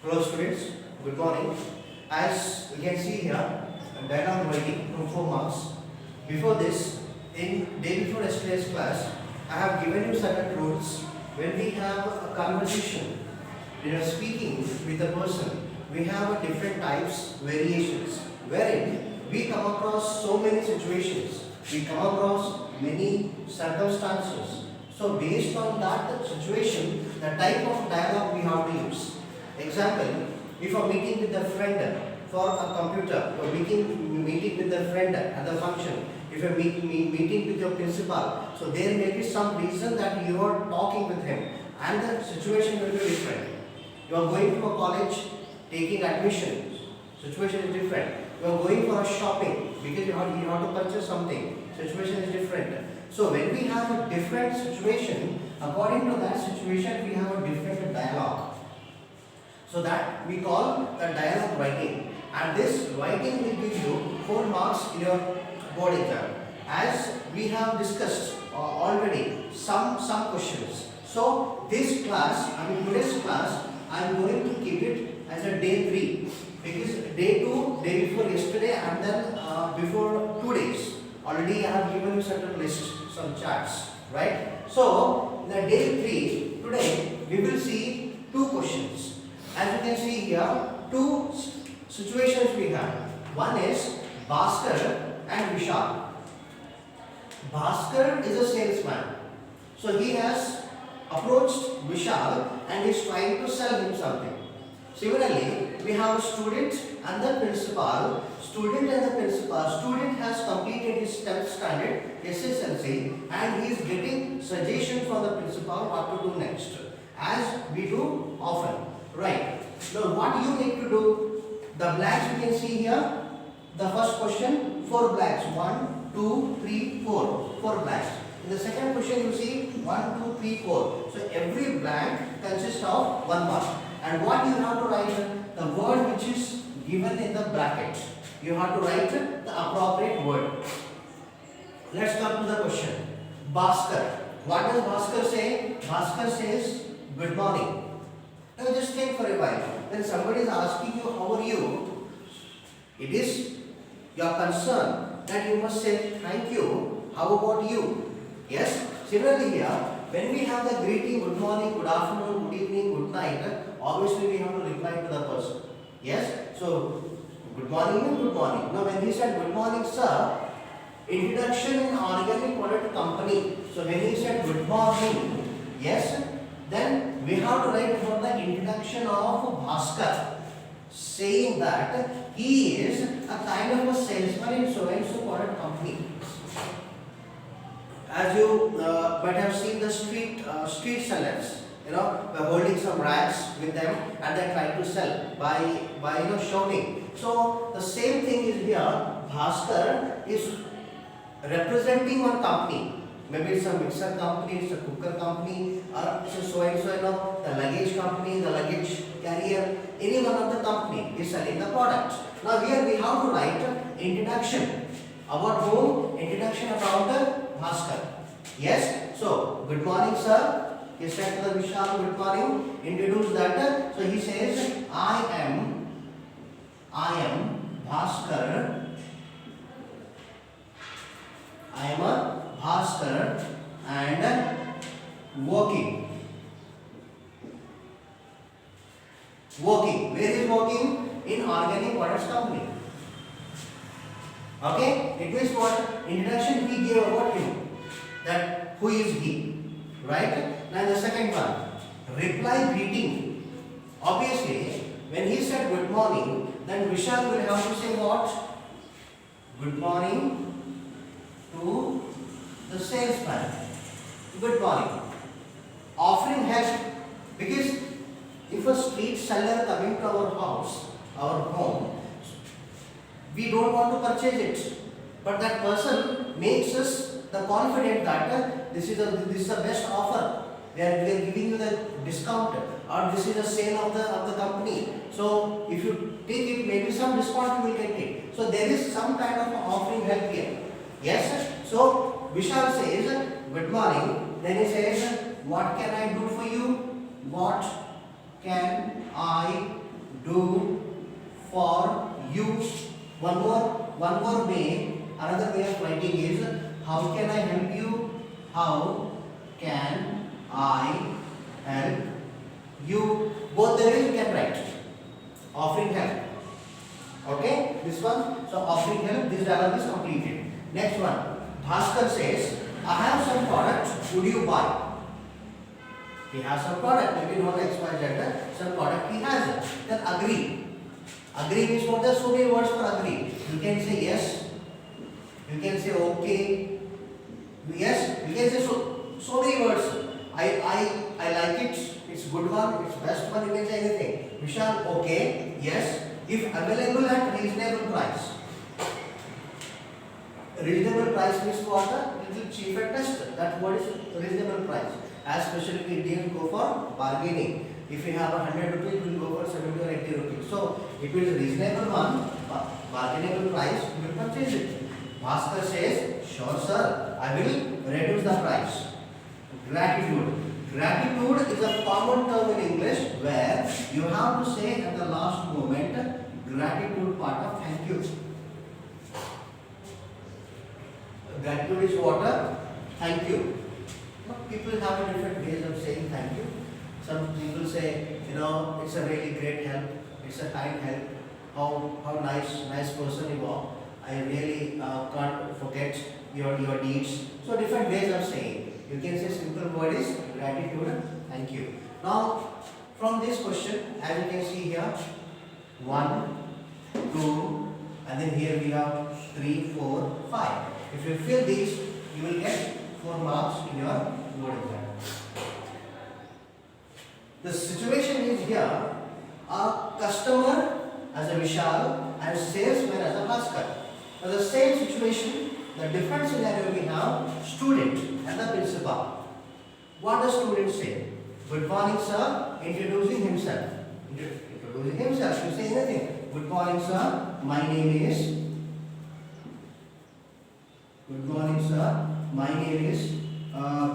Hello students, good morning. As we can see here, dialogue writing from 4 marks. Before this, in day before yesterday's class, I have given you certain rules. When we have a conversation, we are speaking with a person, we have different types, variations, wherein we come across so many situations, we come across many circumstances. So based on that situation, the type of dialogue we have to use. Example, if a meeting with a friend for a computer, or meeting with a friend at the function, if you're meeting with your principal, so there may be some reason that you are talking with him and the situation will be different. You are going to a college, taking admission, situation is different. You are going for a shopping because you have to purchase something, situation is different. So when we have a different situation, according to that situation we have a different dialogue. So that we call the dialogue writing, and this writing will give you 4 marks in your board exam. As we have discussed already some questions. So this class, today's class, I am going to keep it as a day 3 because day 2, day before yesterday, and then before 2 days. Already I have given you certain lists, some charts, right? So in the day 3, today we will see 2 questions. As you can see here, 2 situations we have. One is Bhaskar and Vishal. Bhaskar is a salesman. So he has approached Vishal and is trying to sell him something. Similarly, we have a student and the principal. Student and the principal. Student has completed his 10th standard SSLC and he is getting suggestions from the principal what to do next, as we do often. Right. Now what you need to do, the blanks you can see here, the first question, 4 blanks, 1, 2, 3, 4, 4 blanks. In the second question you see 1, 2, 3, 4. So every blank consists of 1 mark. And what you have to write, the word which is given in the bracket. You have to write the appropriate word. Let's come to the question. Bhaskar. What does Bhaskar say? Bhaskar says good morning. Now just think for a while. When somebody is asking you how are you, it is your concern that you must say thank you. How about you? Yes. Similarly here, when we have the greeting good morning, good afternoon, good evening, good night, obviously we have to reply to the person. Yes. So good morning and good morning. Now when he said good morning sir, introduction in organic product company. So when he said good morning, yes, then we have to write for the introduction of Bhaskar, saying that he is a kind of a salesman in so and so product company. As you might have seen the street sellers, they're holding some racks with them and they're trying to sell by shouting. So the same thing is here. Bhaskar is representing one company. Maybe it's a mixer company, it's a cooker company, or it's a so and so, the luggage company, the luggage carrier, any one of the company is selling the product. Now here we have to write introduction. About whom? Introduction about Bhaskar. Yes? So, good morning sir. He said to the Vishal, good morning. Introduce that. So he says, I am Bhaskar. I am a Bhaskar and working. Where is working? In organic products company. Okay? It means what? Introduction he gave about him. That who is he? Right? Now the second one. Reply greeting. Obviously, when he said good morning, then Vishal will have to say what? Good morning to the salesman. Good morning. Offering help, because if a street seller coming to our house, our home, we don't want to purchase it, but that person makes us the confident that this is the best offer. We are giving you the discount, or this is a sale of the company. So if you take it, maybe some discount you will get it. So there is some kind of offering help here. Yes. So Vishal says good morning. Then he says, what can I do for you? What can I do for you. One more way, another way of writing is how can I help you? How can I help you? Both the ways you can write. Offering help. Okay, this one. So offering help, this dialogue is completed. Next one. Bhaskar says, I have some product, would you buy? He has some product, maybe not XYZ, some product he has. Then agree. Agree means what? There are so many words for agree. You can say yes, you can say okay, yes, you can say so many words. I like it, it's good one, it's best one, you can say anything. Vishal, okay, yes, if available at reasonable price. Reasonable price means what? Little cheap at best. That word is reasonable price. As especially Indians go for bargaining. If you have 100 rupees, we will go for 70 or 80 rupees. So if it is a reasonable one, bargainable price, we will purchase it. Bhaskar says, sure sir, I will reduce the price. Gratitude. Gratitude is a common term in English where you have to say at the last moment gratitude part of thank you. Gratitude is what? Thank you. People have different ways of saying thank you. Some people say, it's a really great help, it's a kind help, how nice person you are. I really can't forget your deeds. So different ways of saying. You can say simple word is gratitude, thank you. Now from this question, as you can see here, 1, 2, and then here we have 3, 4, 5. If you fill these, you will get 4 marks in your board exam. The situation is here, a customer as a Vishal and salesman as a Bhaskar. Now the same situation, the different scenario we have, student and the principal. What does student say? Good morning sir, introducing himself. Introducing himself, you say anything. Good morning sir, my name is. Good morning sir, my name is,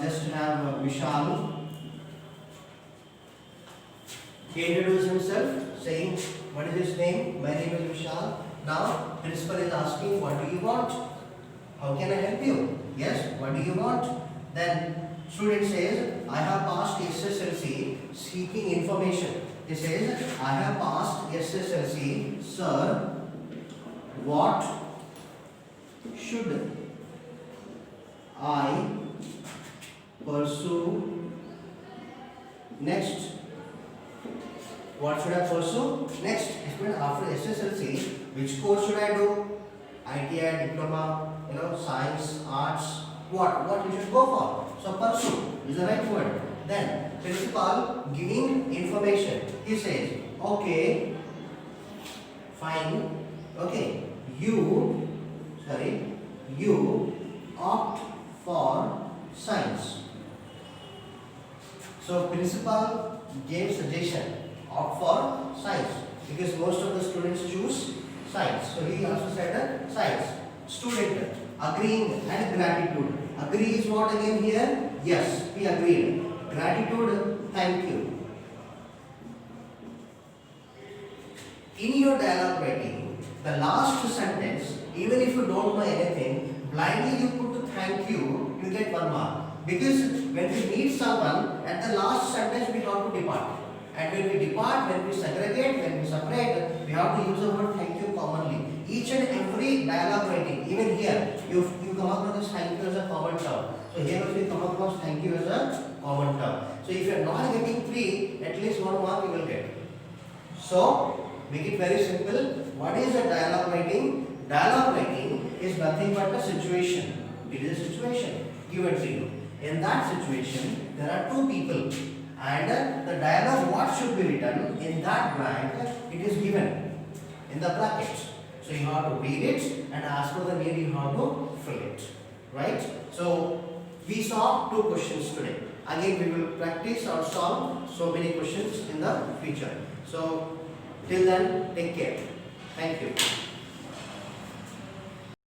just have Vishal. He introduced himself saying, what is his name? My name is Vishal. Now, principal is asking, what do you want? How can I help you? Yes, what do you want? Then, student says, I have passed SSLC seeking information. He says, I have passed SSLC, sir, what should I pursue next? What should I pursue next? After SSLC, which course should I do? ITI, diploma, science, arts. What you should go for? So pursue is the right word. Then principal giving information. He says, okay, fine, okay, you opt for science. So principal gave suggestion. Opt for science because most of the students choose science. So he also said science. Student agreeing and gratitude. Agree is what again here? Yes, he agreed. Gratitude, thank you. In your dialogue writing, the last sentence, even if you don't know anything, blindly you put thank you, you get 1 mark. Because when we meet someone, at the last sentence we have to depart. And when we depart, when we segregate, when we separate, we have to use the word thank you commonly. Each and every dialogue writing, even here, you come across this thank you as a common term. So here also you come across thank you as a common term. So if you are not getting 3, at least 1 mark you will get. So make it very simple. What is a dialogue writing? Dialogue writing is nothing but a situation. It is a situation given to you. In that situation, there are 2 people. And the dialogue what should be written in that blank, it is given in the brackets. So you have to read it and as per the need you have to fill it. Right? So we saw 2 questions today. Again we will practice or solve so many questions in the future. So till then take care. Thank you.